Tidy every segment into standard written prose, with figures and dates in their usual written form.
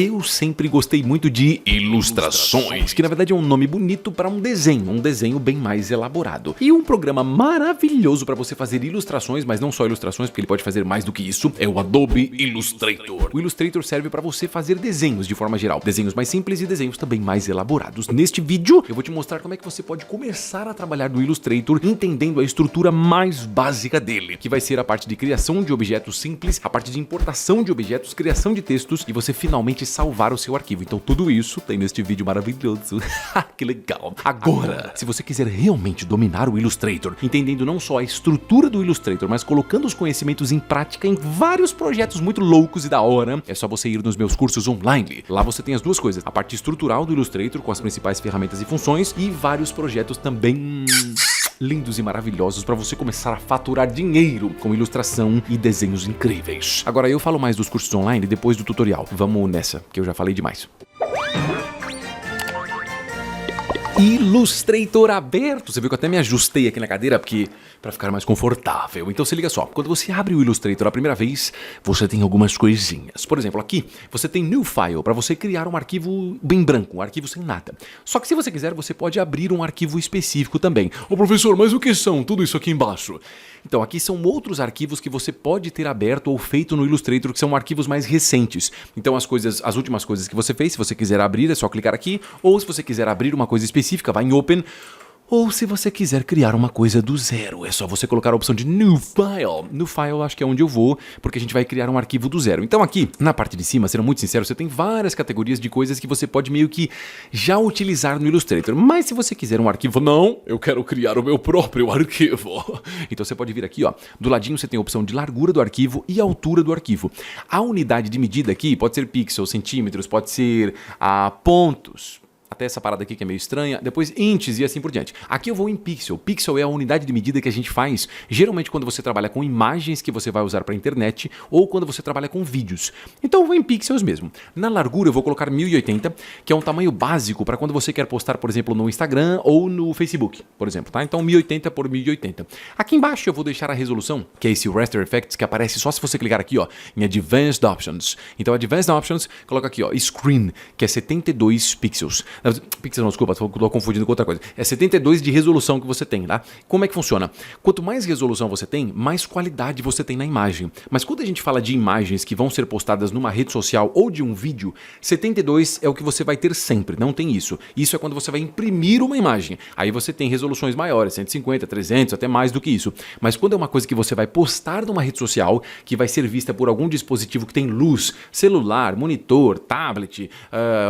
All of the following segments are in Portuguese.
Eu sempre gostei muito de ilustrações, que na verdade é um nome bonito para um desenho bem mais elaborado. E um programa maravilhoso para você fazer ilustrações, mas não só ilustrações, porque ele pode fazer mais do que isso, é o Adobe Illustrator. O Illustrator serve para você fazer desenhos de forma geral, desenhos mais simples e desenhos também mais elaborados. Neste vídeo, eu vou te mostrar como é que você pode começar a trabalhar no Illustrator entendendo a estrutura mais básica dele, que vai ser a parte de criação de objetos simples, a parte de importação de objetos, criação de textos e você finalmente salvar o seu arquivo. Então tudo isso tem neste vídeo maravilhoso. Que legal! Agora, se você quiser realmente dominar o Illustrator, entendendo não só a estrutura do Illustrator, mas colocando os conhecimentos em prática em vários projetos muito loucos e da hora, é só você ir nos meus cursos online. Lá você tem as duas coisas, a parte estrutural do Illustrator com as principais ferramentas e funções e vários projetos também lindos e maravilhosos para você começar a faturar dinheiro com ilustração e desenhos incríveis. Agora eu falo mais dos cursos online depois do tutorial. Vamos nessa, que eu já falei demais. Illustrator aberto. Você viu que eu até me ajustei aqui na cadeira porque para ficar mais confortável. Então se liga só, quando você abre o Illustrator a primeira vez, você tem algumas coisinhas. Por exemplo, aqui você tem New File para você criar um arquivo bem branco, um arquivo sem nada. Só que se você quiser, você pode abrir um arquivo específico também. Ô professor, mas o que são tudo isso aqui embaixo? Então aqui são outros arquivos que você pode ter aberto ou feito no Illustrator, que são arquivos mais recentes. Então as últimas coisas que você fez, se você quiser abrir, é só clicar aqui, ou se você quiser abrir uma coisa específica, vai em Open. Ou se você quiser criar uma coisa do zero, é só você colocar a opção de New File. New File acho que é onde eu vou, porque a gente vai criar um arquivo do zero. Então aqui, na parte de cima, sendo muito sincero, você tem várias categorias de coisas que você pode meio que já utilizar no Illustrator. Mas se você quiser um arquivo, não, eu quero criar o meu próprio arquivo. Então você pode vir aqui, ó, do ladinho você tem a opção de largura do arquivo e altura do arquivo. A unidade de medida aqui pode ser pixels, centímetros, pode ser pontos. Até essa parada aqui que é meio estranha, depois inches e assim por diante. Aqui eu vou em pixel. Pixel é a unidade de medida que a gente faz geralmente quando você trabalha com imagens que você vai usar para a internet ou quando você trabalha com vídeos. Então eu vou em pixels mesmo. Na largura eu vou colocar 1080, que é um tamanho básico para quando você quer postar, por exemplo, no Instagram ou no Facebook, por exemplo, tá? Então 1080 por 1080. Aqui embaixo eu vou deixar a resolução, que é esse Raster Effects que aparece só se você clicar aqui, ó, em Advanced Options. Então Advanced Options, coloca aqui, ó, Screen, que é 72 pixels. Pixels não, desculpa, estou confundindo com outra coisa. É 72 de resolução que você tem, tá? Como é que funciona? Quanto mais resolução você tem, mais qualidade você tem na imagem. Mas quando a gente fala de imagens que vão ser postadas numa rede social ou de um vídeo, 72 é o que você vai ter sempre, não tem isso. Isso é quando você vai imprimir uma imagem. Aí você tem resoluções maiores, 150, 300, até mais do que isso. Mas quando é uma coisa que você vai postar numa rede social, que vai ser vista por algum dispositivo que tem luz, celular, monitor, tablet,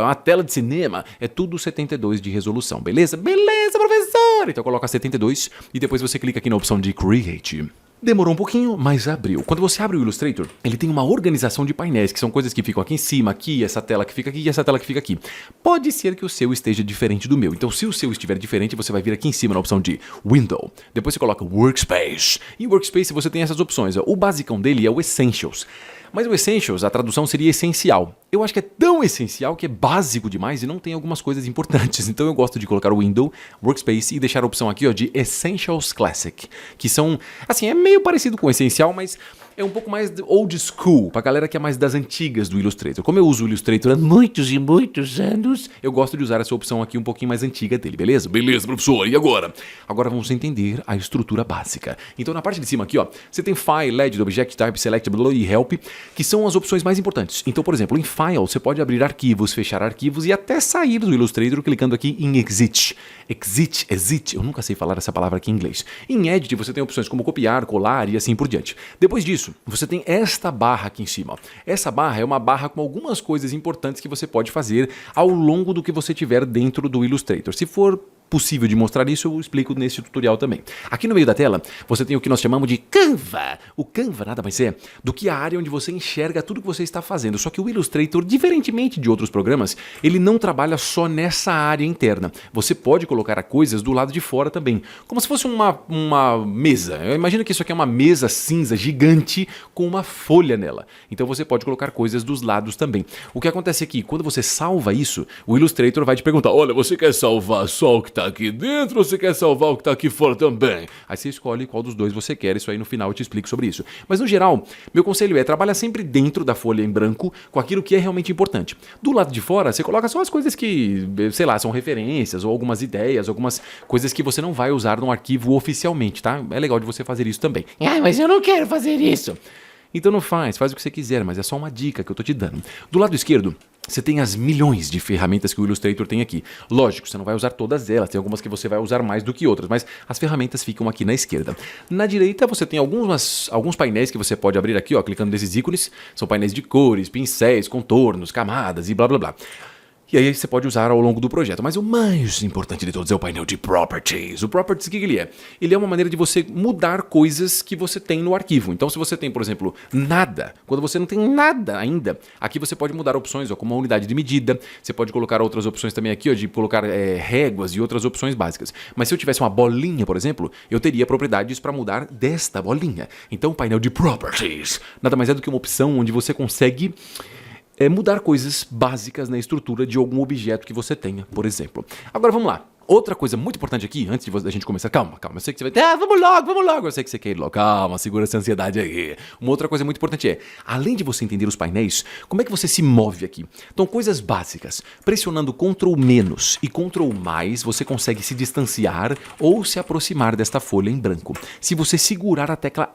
uma tela de cinema, é tudo 72 de resolução, beleza? Beleza, professor! Então coloca 72 e depois você clica aqui na opção de Create. Demorou um pouquinho, mas abriu. Quando você abre o Illustrator, ele tem uma organização de painéis, que são coisas que ficam aqui em cima, aqui, essa tela que fica aqui e essa tela que fica aqui. Pode ser que o seu esteja diferente do meu. Então, se o seu estiver diferente, você vai vir aqui em cima na opção de Window. Depois você coloca Workspace. E Workspace você tem essas opções. O basicão dele é o Essentials. Mas o Essentials, a tradução seria essencial. Eu acho que é tão essencial que é básico demais e não tem algumas coisas importantes. Então eu gosto de colocar o Window, Workspace e deixar a opção aqui, ó, de Essentials Classic. Que são, assim, é meio parecido com o essencial, mas é um pouco mais old school, pra galera que é mais das antigas do Illustrator. Como eu uso o Illustrator há muitos e muitos anos, eu gosto de usar essa opção aqui um pouquinho mais antiga dele, beleza? Beleza, professor, e agora? Agora vamos entender a estrutura básica. Então na parte de cima aqui, ó, você tem File, Edit, Object Type, Select, e Help, que são as opções mais importantes. Então, por exemplo, em File você pode abrir arquivos, fechar arquivos e até sair do Illustrator clicando aqui em Exit. Exit, eu nunca sei falar essa palavra aqui em inglês. Em Edit você tem opções como copiar, colar e assim por diante. Depois disso, você tem esta barra aqui em cima. Essa barra é uma barra com algumas coisas importantes que você pode fazer ao longo do que você tiver dentro do Illustrator. Se for possível de mostrar isso, eu explico nesse tutorial também. Aqui no meio da tela, você tem o que nós chamamos de Canva. O Canva nada mais é do que a área onde você enxerga tudo que você está fazendo. Só que o Illustrator, diferentemente de outros programas, ele não trabalha só nessa área interna. Você pode colocar coisas do lado de fora também, como se fosse uma mesa. Eu imagino que isso aqui é uma mesa cinza gigante com uma folha nela. Então você pode colocar coisas dos lados também. O que acontece aqui, quando você salva isso, o Illustrator vai te perguntar, olha, você quer salvar só o que está tá aqui dentro ou você quer salvar o que tá aqui fora também? Aí você escolhe qual dos dois você quer, isso aí no final eu te explico sobre isso. Mas no geral, meu conselho é trabalhar sempre dentro da folha em branco com aquilo que é realmente importante. Do lado de fora, você coloca só as coisas que, sei lá, são referências ou algumas ideias, algumas coisas que você não vai usar no arquivo oficialmente, tá? É legal de você fazer isso também. Ah, mas eu não quero fazer isso. Então não faz o que você quiser, mas é só uma dica que eu tô te dando. Do lado esquerdo, você tem as milhões de ferramentas que o Illustrator tem aqui. Lógico, você não vai usar todas elas, tem algumas que você vai usar mais do que outras, mas as ferramentas ficam aqui na esquerda. Na direita, você tem alguns painéis que você pode abrir aqui, ó, clicando nesses ícones. São painéis de cores, pincéis, contornos, camadas e blá blá blá. E aí você pode usar ao longo do projeto. Mas o mais importante de todos é o painel de Properties. O Properties, o que ele é? Ele é uma maneira de você mudar coisas que você tem no arquivo. Então, se você tem, por exemplo, nada, quando você não tem nada ainda, aqui você pode mudar opções, ó, como a unidade de medida. Você pode colocar outras opções também aqui, ó, de colocar réguas e outras opções básicas. Mas se eu tivesse uma bolinha, por exemplo, eu teria propriedades para mudar desta bolinha. Então, o painel de Properties nada mais é do que uma opção onde você consegue mudar coisas básicas na estrutura de algum objeto que você tenha, por exemplo. Agora vamos lá. Outra coisa muito importante aqui, antes da gente começar, calma, eu sei que você vai, vamos logo, eu sei que você quer ir logo, calma, segura essa ansiedade aí. Uma outra coisa muito importante é, além de você entender os painéis, como é que você se move aqui? Então, coisas básicas, pressionando Ctrl- e Ctrl+, você consegue se distanciar ou se aproximar desta folha em branco. Se você segurar a tecla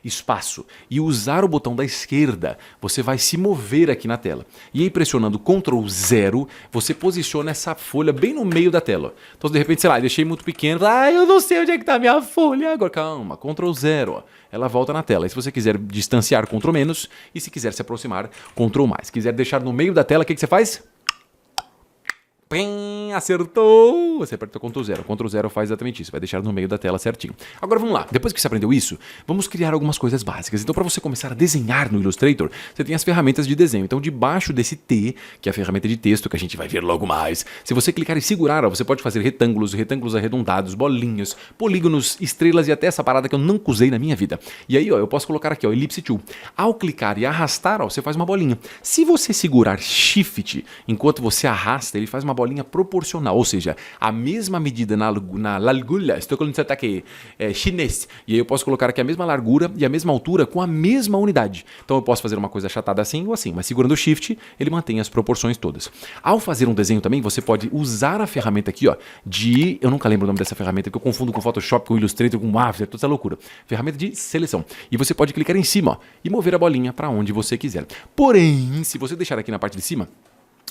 espaço, e usar o botão da esquerda, você vai se mover aqui na tela. E aí, pressionando Ctrl+0, você posiciona essa folha bem no meio da tela. Então, de repente, sei lá, deixei muito pequeno. Eu não sei onde é que tá a minha folha. Agora, calma, Ctrl+0. Ela volta na tela. E se você quiser distanciar, Ctrl-, e se quiser se aproximar, Ctrl+. Se quiser deixar no meio da tela, o que você faz? Pim, acertou! Você aperta Ctrl+0. Ctrl+0 faz exatamente isso, vai deixar no meio da tela certinho. Agora vamos lá, depois que você aprendeu isso, vamos criar algumas coisas básicas. Então, para você começar a desenhar no Illustrator, você tem as ferramentas de desenho. Então, debaixo desse T, que é a ferramenta de texto que a gente vai ver logo mais, se você clicar e segurar, ó, você pode fazer retângulos arredondados, bolinhas, polígonos, estrelas e até essa parada que eu nunca usei na minha vida. E aí, ó, eu posso colocar aqui, ó, Ellipse Tool. Ao clicar e arrastar, ó, você faz uma bolinha. Se você segurar Shift enquanto você arrasta, ele faz uma bolinha proporcional, ou seja, a mesma medida na largura, estou falando isso aqui, chinês, e aí eu posso colocar aqui a mesma largura e a mesma altura com a mesma unidade. Então eu posso fazer uma coisa achatada assim ou assim, mas segurando o Shift, ele mantém as proporções todas. Ao fazer um desenho também, você pode usar a ferramenta aqui, ó, eu nunca lembro o nome dessa ferramenta, porque eu confundo com Photoshop, com Illustrator, com After, toda essa loucura. Ferramenta de seleção. E você pode clicar em cima, ó, e mover a bolinha para onde você quiser. Porém, se você deixar aqui na parte de cima,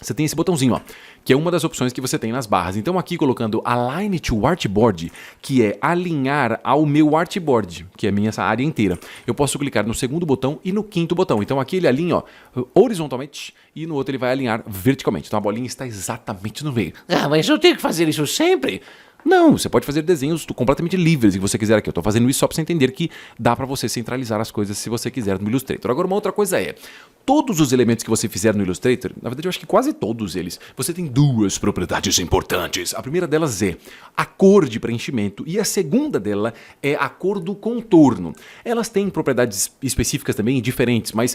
você tem esse botãozinho, ó, que é uma das opções que você tem nas barras. Então aqui colocando Align to Artboard, que é alinhar ao meu artboard, que é a minha essa área inteira. Eu posso clicar no segundo botão e no quinto botão. Então aqui ele alinha, ó, horizontalmente e no outro ele vai alinhar verticalmente. Então a bolinha está exatamente no meio. Mas eu tenho que fazer isso sempre? Não, você pode fazer desenhos completamente livres se você quiser aqui. Eu estou fazendo isso só para você entender que dá para você centralizar as coisas se você quiser no Illustrator. Agora, uma outra coisa é, todos os elementos que você fizer no Illustrator, na verdade eu acho que quase todos eles, você tem duas propriedades importantes. A primeira delas é a cor de preenchimento e a segunda dela é a cor do contorno. Elas têm propriedades específicas também diferentes, mas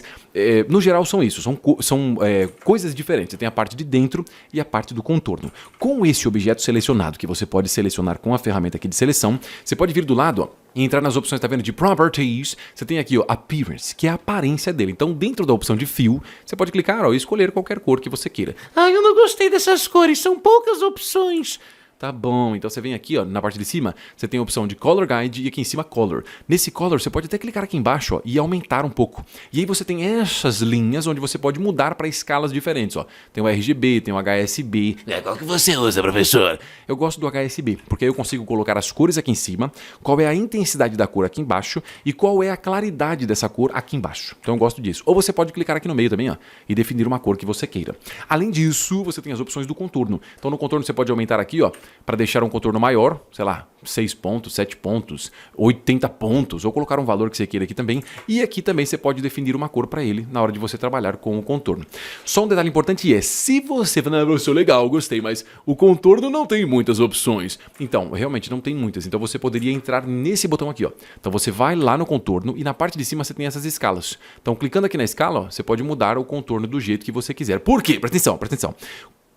no geral são isso, são coisas diferentes. Você tem a parte de dentro e a parte do contorno. Com esse objeto selecionado que você pode selecionar com a ferramenta aqui de seleção, você pode vir do lado, ó, e entrar nas opções, tá vendo, de Properties, você tem aqui, ó, Appearance, que é a aparência dele. Então, dentro da opção de Fill, você pode clicar, ó, e escolher qualquer cor que você queira. Eu não gostei dessas cores, são poucas opções. Tá bom, então você vem aqui, ó, na parte de cima, você tem a opção de Color Guide e aqui em cima Color. Nesse Color, você pode até clicar aqui embaixo, ó, e aumentar um pouco. E aí você tem essas linhas onde você pode mudar para escalas diferentes, ó. Tem o RGB, tem o HSB. Qual que você usa, professor? Eu gosto do HSB, porque aí eu consigo colocar as cores aqui em cima, qual é a intensidade da cor aqui embaixo e qual é a claridade dessa cor aqui embaixo. Então eu gosto disso. Ou você pode clicar aqui no meio também, ó, e definir uma cor que você queira. Além disso, você tem as opções do contorno. Então no contorno você pode aumentar aqui, ó, para deixar um contorno maior, sei lá, 6 pontos, 7 pontos, 80 pontos, ou colocar um valor que você queira aqui também. E aqui também você pode definir uma cor para ele na hora de você trabalhar com o contorno. Só um detalhe importante é, se você fala, eu sou legal, gostei, mas o contorno não tem muitas opções. Então, realmente não tem muitas. Então você poderia entrar nesse botão aqui, ó. Então você vai lá no contorno e na parte de cima você tem essas escalas. Então clicando aqui na escala, ó, você pode mudar o contorno do jeito que você quiser. Por quê? Presta atenção, presta atenção.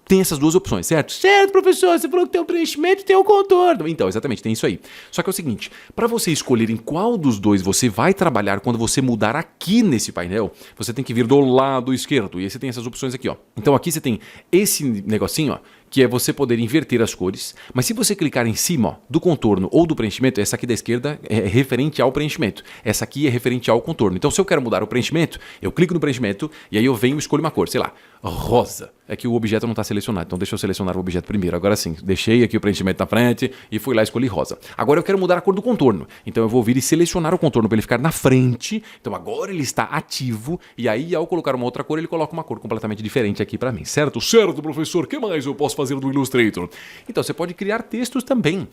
tem essas duas opções, certo? Certo, professor, você falou que tem o preenchimento e tem o contorno. Então, exatamente, tem isso aí. Só que é o seguinte, para você escolher em qual dos dois você vai trabalhar quando você mudar aqui nesse painel, você tem que vir do lado esquerdo. E aí você tem essas opções aqui, ó. Então aqui você tem esse negocinho, ó, que é você poder inverter as cores. Mas se você clicar em cima, ó, do contorno ou do preenchimento, essa aqui da esquerda é referente ao preenchimento. Essa aqui é referente ao contorno. Então se eu quero mudar o preenchimento, eu clico no preenchimento e aí eu venho e escolho uma cor, sei lá, rosa. É que o objeto não está selecionado, então deixa eu selecionar o objeto primeiro. Agora sim, deixei aqui o preenchimento na frente e fui lá e escolhi rosa. Agora eu quero mudar a cor do contorno, então eu vou vir e selecionar o contorno para ele ficar na frente. Então agora ele está ativo e aí ao colocar uma outra cor, ele coloca uma cor completamente diferente aqui para mim, certo? Certo, professor. O que mais eu posso fazer no Illustrator? Então você pode criar textos também.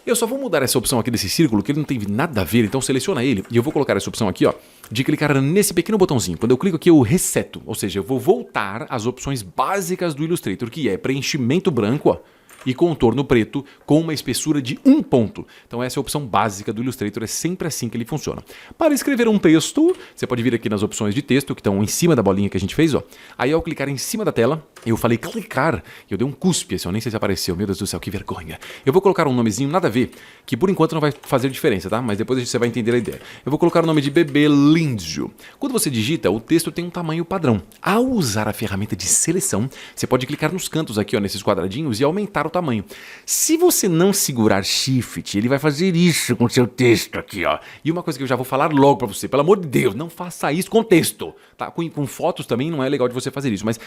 Eu só vou mudar essa opção aqui desse círculo, que ele não tem nada a ver, então seleciona ele. E eu vou colocar essa opção aqui, ó, de clicar nesse pequeno botãozinho. Quando eu clico aqui, eu reseto, ou seja, eu vou voltar às opções básicas do Illustrator, que é preenchimento branco, ó, e contorno preto com uma espessura de 1 ponto. Então essa é a opção básica do Illustrator, é sempre assim que ele funciona. Para escrever um texto, você pode vir aqui nas opções de texto, que estão em cima da bolinha que a gente fez, ó. Aí ao clicar em cima da tela, eu falei clicar, eu dei um cuspe, assim, eu nem sei se apareceu, meu Deus do céu, que vergonha. Eu vou colocar um nomezinho nada a ver, que por enquanto não vai fazer diferença, tá? Mas depois você vai entender a ideia. Eu vou colocar o nome de bebê Lindsay. Quando você digita, o texto tem um tamanho padrão. Ao usar a ferramenta de seleção, você pode clicar nos cantos aqui, ó, nesses quadradinhos e aumentar o tamanho. Se você não segurar Shift, ele vai fazer isso com o seu texto aqui, ó. E uma coisa que eu já vou falar logo pra você, pelo amor de Deus, não faça isso com texto, tá? Com fotos também não é legal de você fazer isso, mas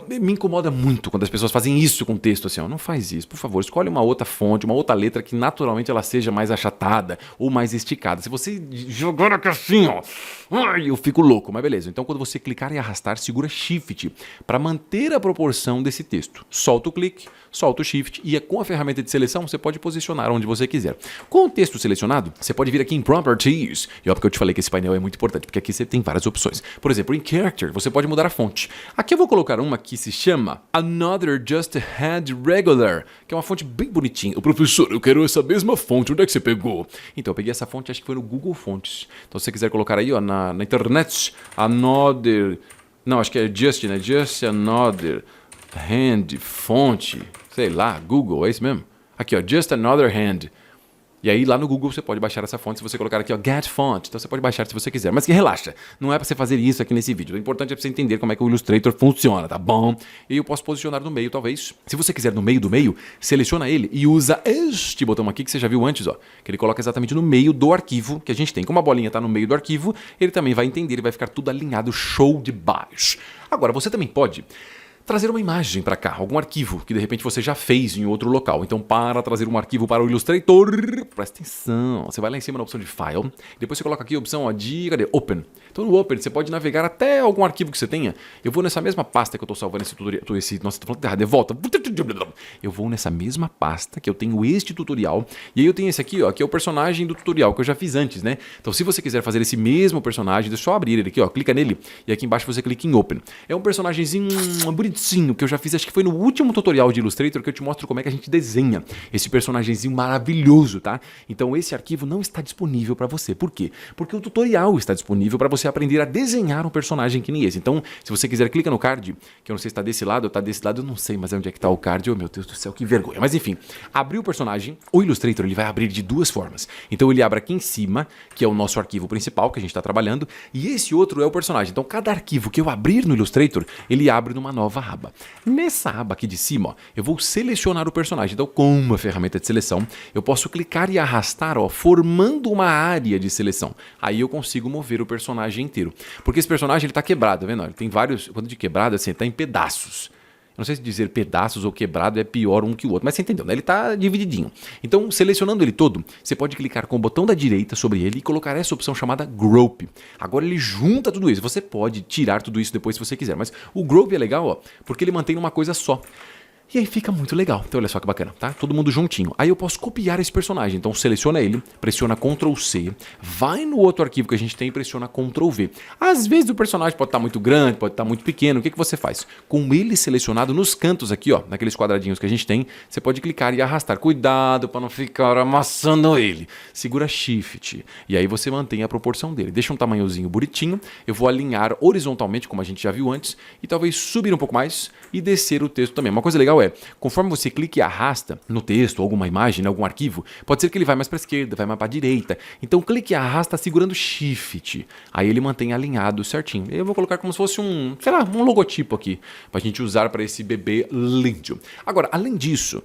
me incomoda muito quando as pessoas fazem isso com texto assim, ó. Não faz isso, por favor, escolhe uma outra fonte, uma outra letra que naturalmente ela seja mais achatada ou mais esticada. Se você jogar aqui assim, ó, ai, eu fico louco, mas beleza. Então quando você clicar e arrastar, segura Shift para manter a proporção desse texto. Solta o clique, solta o Shift e com a ferramenta de seleção você pode posicionar onde você quiser. Com o texto selecionado, você pode vir aqui em Properties. E ó, porque eu te falei que esse painel é muito importante, porque aqui você tem várias opções. Por exemplo, em Character, você pode mudar a fonte. Aqui eu vou colocar uma que se chama Another Just Had Regular, que é uma fonte bem bonitinha. O professor, eu quero essa mesma fonte, onde é que você pegou? Então, eu peguei essa fonte, acho que foi no Google Fontes. Então, se você quiser colocar aí, ó, na internet, Another... Não, acho que é Just, né? Just Another Hand, fonte, sei lá, Google, é isso mesmo? Aqui, ó, Just Another Hand. E aí lá no Google você pode baixar essa fonte se você colocar aqui, ó, Get Font. Então você pode baixar se você quiser. Mas que relaxa, não é para você fazer isso aqui nesse vídeo. O importante é para você entender como é que o Illustrator funciona, tá bom? E eu posso posicionar no meio, talvez. Se você quiser no meio do meio, seleciona ele e usa este botão aqui que você já viu antes, ó. Que ele coloca exatamente no meio do arquivo que a gente tem. Como a bolinha tá no meio do arquivo, ele também vai entender, ele vai ficar tudo alinhado, show de baixo. Agora, você também pode trazer uma imagem para cá, algum arquivo que de repente você já fez em outro local. Então, para trazer um arquivo para o Illustrator, presta atenção, você vai lá em cima na opção de File, depois você coloca aqui a opção ó, de cadê? Open. Então, no Open, você pode navegar até algum arquivo que você tenha. Eu vou nessa mesma pasta que eu estou salvando esse tutorial, nossa, tô falando errado, de volta. Eu vou nessa mesma pasta que eu tenho este tutorial, e aí eu tenho esse aqui, ó, que é o personagem do tutorial que eu já fiz antes, né? Então, se você quiser fazer esse mesmo personagem, deixa eu só abrir ele aqui, ó, clica nele, e aqui embaixo você clica em Open. É um personagemzinho bonitinho, que eu já fiz, acho que foi no último tutorial de Illustrator que eu te mostro como é que a gente desenha esse personagemzinho maravilhoso, tá? Então esse arquivo não está disponível para você. Por quê? Porque o tutorial está disponível para você aprender a desenhar um personagem que nem esse. Então, se você quiser, clica no card, que eu não sei se está desse lado ou está desse lado, eu não sei, mas é onde é que está o card. Oh, meu Deus do céu, que vergonha. Mas enfim, abrir o personagem, o Illustrator ele vai abrir de duas formas. Então ele abre aqui em cima, que é o nosso arquivo principal que a gente está trabalhando, e esse outro é o personagem. Então cada arquivo que eu abrir no Illustrator, ele abre numa nova aba. Nessa aba aqui de cima, ó, eu vou selecionar o personagem. Então, com uma ferramenta de seleção, eu posso clicar e arrastar, ó, formando uma área de seleção. Aí eu consigo mover o personagem inteiro. Porque esse personagem ele tá quebrado, tá vendo? Ele tem vários, quando de quebrado, assim, tá em pedaços. Eu não sei se dizer pedaços ou quebrado é pior um que o outro, mas você entendeu, né? Ele está divididinho. Então, selecionando ele todo, você pode clicar com o botão da direita sobre ele e colocar essa opção chamada Group. Agora ele junta tudo isso. Você pode tirar tudo isso depois se você quiser, mas o Group é legal, ó, porque ele mantém uma coisa só. E aí fica muito legal. Então olha só que bacana, tá? Todo mundo juntinho. Aí eu posso copiar esse personagem. Então seleciona ele, pressiona Ctrl C, vai no outro arquivo que a gente tem e pressiona Ctrl V. Às vezes o personagem pode estar muito grande, pode estar muito pequeno. O que você faz? Com ele selecionado nos cantos aqui, ó, naqueles quadradinhos que a gente tem, você pode clicar e arrastar. Cuidado para não ficar amassando ele. Segura Shift. E aí você mantém a proporção dele. Deixa um tamanhozinho bonitinho. Eu vou alinhar horizontalmente, como a gente já viu antes, e talvez subir um pouco mais e descer o texto também. Uma coisa legal conforme você clica e arrasta no texto, alguma imagem, algum arquivo, pode ser que ele vai mais para a esquerda, vai mais para a direita. Então clique e arrasta segurando Shift. Aí ele mantém alinhado certinho. Eu vou colocar como se fosse um logotipo aqui, para a gente usar para esse bebê lindo. Agora, além disso,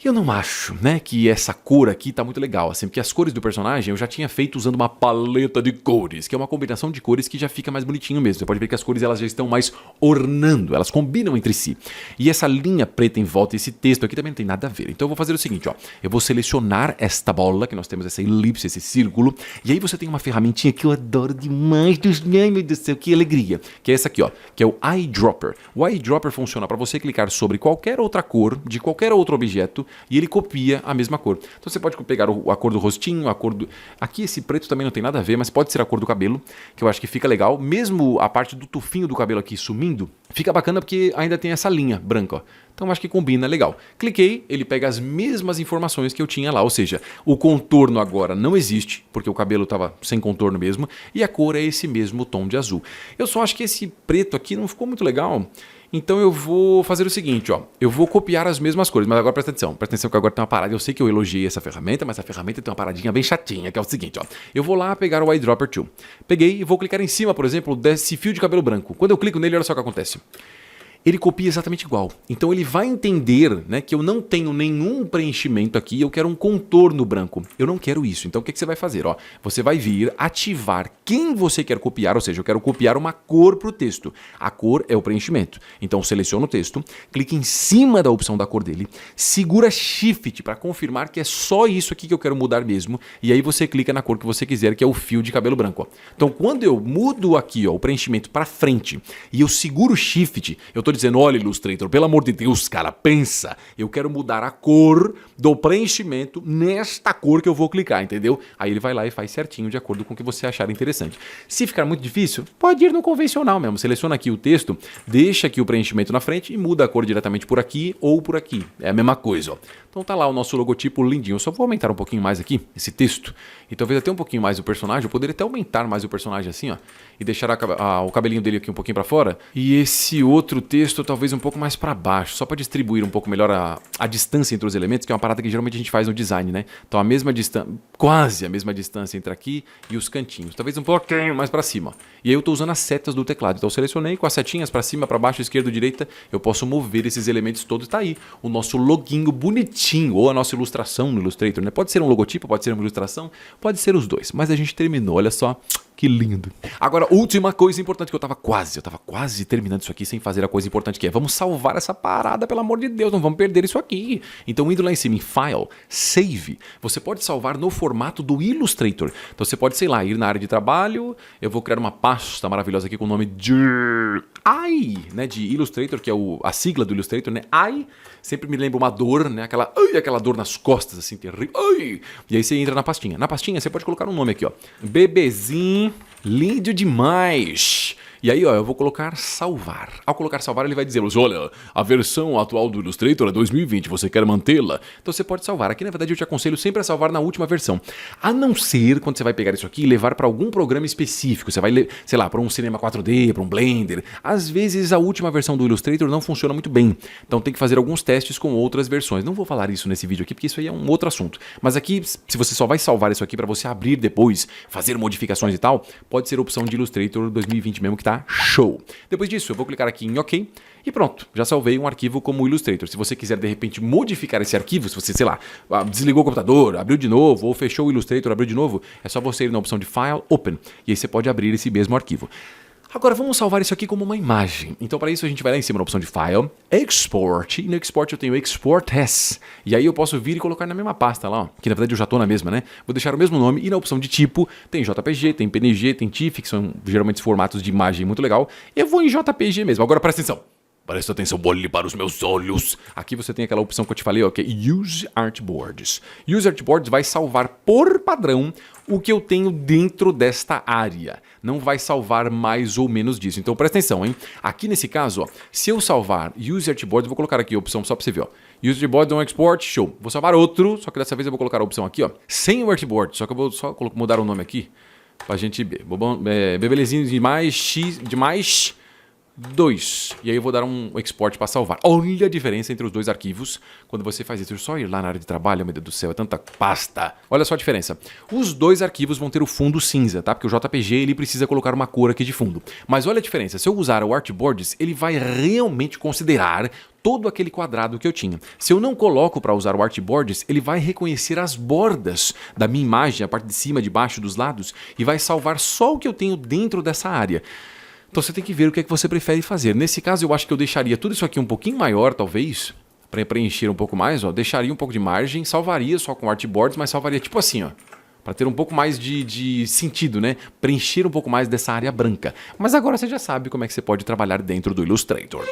eu não acho, né, que essa cor aqui tá muito legal, assim, porque as cores do personagem eu já tinha feito usando uma paleta de cores, que é uma combinação de cores que já fica mais bonitinho mesmo. Você pode ver que as cores elas já estão mais ornando, elas combinam entre si. E essa linha preta em volta, esse texto aqui também não tem nada a ver. Então eu vou fazer o seguinte, ó, eu vou selecionar esta bola, que nós temos essa elipse, esse círculo, e aí você tem uma ferramentinha que eu adoro demais, ai meu Deus do céu, que alegria, que é essa aqui, ó, que é o Eyedropper. O Eyedropper funciona para você clicar sobre qualquer outra cor, de qualquer outro objeto, e ele copia a mesma cor. Então você pode pegar a cor do rostinho, a cor do... Aqui esse preto também não tem nada a ver, mas pode ser a cor do cabelo, que eu acho que fica legal. Mesmo a parte do tufinho do cabelo aqui sumindo, fica bacana porque ainda tem essa linha branca, ó. Então eu acho que combina legal. Cliquei, ele pega as mesmas informações que eu tinha lá, ou seja, o contorno agora não existe, porque o cabelo estava sem contorno mesmo, e a cor é esse mesmo tom de azul. Eu só acho que esse preto aqui não ficou muito legal. Então eu vou fazer o seguinte, ó, eu vou copiar as mesmas cores, mas agora presta atenção que agora tem uma parada, eu sei que eu elogiei essa ferramenta, mas a ferramenta tem uma paradinha bem chatinha, que é o seguinte, ó, eu vou lá pegar o Eyedropper Tool, peguei e vou clicar em cima, por exemplo, desse fio de cabelo branco. Quando eu clico nele, olha só o que acontece. Ele copia exatamente igual. Então ele vai entender, né, que eu não tenho nenhum preenchimento aqui, eu quero um contorno branco. Eu não quero isso. Então o que você vai fazer? Ó, você vai vir ativar quem você quer copiar, ou seja, eu quero copiar uma cor para o texto. A cor é o preenchimento. Então seleciona o texto, clique em cima da opção da cor dele, segura Shift para confirmar que é só isso aqui que eu quero mudar mesmo, e aí você clica na cor que você quiser, que é o fio de cabelo branco. Ó. Então quando eu mudo aqui, ó, o preenchimento para frente e eu seguro Shift, eu tô dizendo, olha Illustrator, pelo amor de Deus, cara, pensa, eu quero mudar a cor do preenchimento nesta cor que eu vou clicar, entendeu? Aí ele vai lá e faz certinho de acordo com o que você achar interessante. Se ficar muito difícil, pode ir no convencional mesmo, seleciona aqui o texto, deixa aqui o preenchimento na frente e muda a cor diretamente por aqui ou por aqui, é a mesma coisa, ó. Então tá lá o nosso logotipo lindinho, eu só vou aumentar um pouquinho mais aqui, esse texto, e talvez até um pouquinho mais o personagem, eu poderia até aumentar mais o personagem assim, ó, e deixar o cabelinho dele aqui um pouquinho pra fora, e esse outro texto talvez um pouco mais pra baixo, só pra distribuir um pouco melhor a distância entre os elementos, que é uma parada que geralmente a gente faz no design, né? Então a mesma distância, quase a mesma distância entre aqui e os cantinhos, talvez um pouquinho mais pra cima, ó. E aí eu tô usando as setas do teclado, então eu selecionei com as setinhas pra cima, pra baixo, esquerda, direita, eu posso mover esses elementos todos, tá aí o nosso loginho bonitinho, ou a nossa ilustração no Illustrator, né? Pode ser um logotipo, pode ser uma ilustração, pode ser os dois, mas a gente terminou, olha só. Que lindo. Agora, última coisa importante que eu tava quase terminando isso aqui sem fazer a coisa importante que é, vamos salvar essa parada, pelo amor de Deus, não vamos perder isso aqui. Então, indo lá em cima em File, Save, você pode salvar no formato do Illustrator. Então, você pode, sei lá, ir na área de trabalho, eu vou criar uma pasta maravilhosa aqui com o nome de né, de Illustrator, que é a sigla do Illustrator, né, sempre me lembra uma dor, né, aquela dor nas costas, assim, terrível, e aí você entra na pastinha. Na pastinha, você pode colocar um nome aqui, ó, bebezinho lindo demais. E aí, ó, eu vou colocar salvar. Ao colocar salvar, ele vai dizer, olha, a versão atual do Illustrator é 2020, você quer mantê-la? Então você pode salvar. Aqui, na verdade, eu te aconselho sempre a salvar na última versão. A não ser quando você vai pegar isso aqui e levar para algum programa específico. Você vai, sei lá, para um Cinema 4D, para um Blender. Às vezes, a última versão do Illustrator não funciona muito bem. Então tem que fazer alguns testes com outras versões. Não vou falar isso nesse vídeo aqui, porque isso aí é um outro assunto. Mas aqui, se você só vai salvar isso aqui para você abrir depois, fazer modificações e tal, pode ser a opção de Illustrator 2020 mesmo, que tá show. Depois disso, eu vou clicar aqui em OK e pronto, já salvei um arquivo como Illustrator. Se você quiser, de repente, modificar esse arquivo, se você, sei lá, desligou o computador, abriu de novo, ou fechou o Illustrator, abriu de novo, é só você ir na opção de File, Open, e aí você pode abrir esse mesmo arquivo. Agora vamos salvar isso aqui como uma imagem. Então para isso a gente vai lá em cima na opção de File, Export, e no Export eu tenho Export As. E aí eu posso vir e colocar na mesma pasta lá, ó, que na verdade eu já estou na mesma, né? Vou deixar o mesmo nome e na opção de tipo tem JPG, tem PNG, tem TIFF, que são geralmente formatos de imagem muito legal. Eu vou em JPG mesmo. Agora presta atenção. Presta atenção, olhe para os meus olhos. Aqui você tem aquela opção que eu te falei, ó, que é Use Artboards. Use Artboards vai salvar por padrão o que eu tenho dentro desta área. Não vai salvar mais ou menos disso. Então presta atenção, hein? Aqui nesse caso, ó, se eu salvar Use Artboards, vou colocar aqui a opção só pra você ver, ó. Use Artboards on Export, show. Vou salvar outro, só que dessa vez eu vou colocar a opção aqui, ó, sem o Artboard. Só que eu vou só mudar o nome aqui pra gente ver. Bebelezinho de mais X, de mais 2. E aí eu vou dar um export para salvar. Olha a diferença entre os dois arquivos quando você faz isso. Só ir lá na área de trabalho, meu Deus do céu, é tanta pasta. Olha só a diferença. Os dois arquivos vão ter o fundo cinza, tá? Porque o JPG ele precisa colocar uma cor aqui de fundo. Mas olha a diferença. Se eu usar o Artboards, ele vai realmente considerar todo aquele quadrado que eu tinha. Se eu não coloco para usar o Artboards, ele vai reconhecer as bordas da minha imagem, a parte de cima, de baixo, dos lados, e vai salvar só o que eu tenho dentro dessa área. Então você tem que ver o que é que você prefere fazer. Nesse caso, eu acho que eu deixaria tudo isso aqui um pouquinho maior, talvez, para preencher um pouco mais, ó. Deixaria um pouco de margem, salvaria só com Artboards, mas salvaria tipo assim, ó. Para ter um pouco mais de sentido, né? Preencher um pouco mais dessa área branca. Mas agora você já sabe como é que você pode trabalhar dentro do Illustrator.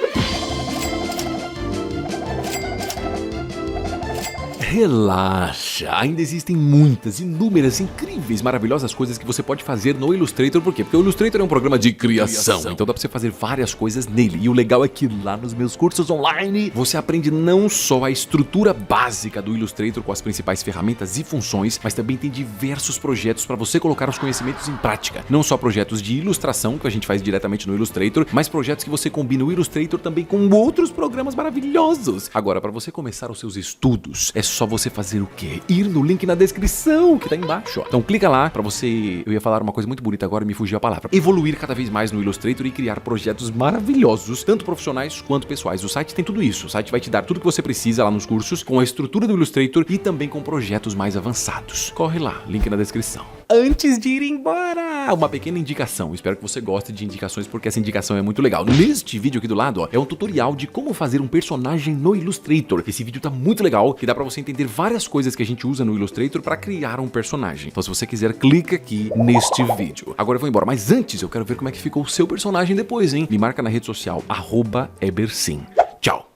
Relaxa, ainda existem muitas, inúmeras, incríveis, maravilhosas coisas que você pode fazer no Illustrator. Por quê? Porque o Illustrator é um programa de criação, então dá pra você fazer várias coisas nele. E o legal é que lá nos meus cursos online, você aprende não só a estrutura básica do Illustrator com as principais ferramentas e funções, mas também tem diversos projetos para você colocar os conhecimentos em prática. Não só projetos de ilustração, que a gente faz diretamente no Illustrator, mas projetos que você combina o Illustrator também com outros programas maravilhosos. Agora, para você começar os seus estudos, é só você fazer o quê? Ir no link na descrição que tá aí embaixo, ó. Então clica lá pra você... Eu ia falar uma coisa muito bonita agora e me fugiu a palavra. Evoluir cada vez mais no Illustrator e criar projetos maravilhosos, tanto profissionais quanto pessoais. O site tem tudo isso. O site vai te dar tudo que você precisa lá nos cursos, com a estrutura do Illustrator e também com projetos mais avançados. Corre lá, link na descrição. Antes de ir embora, uma pequena indicação. Espero que você goste de indicações, porque essa indicação é muito legal. Neste vídeo aqui do lado, ó, é um tutorial de como fazer um personagem no Illustrator. Esse vídeo tá muito legal, que dá pra você entender várias coisas que a gente usa no Illustrator para criar um personagem. Então se você quiser, clica aqui neste vídeo. Agora eu vou embora, mas antes eu quero ver como é que ficou o seu personagem depois, hein? Me marca na rede social, @ebersim. Tchau!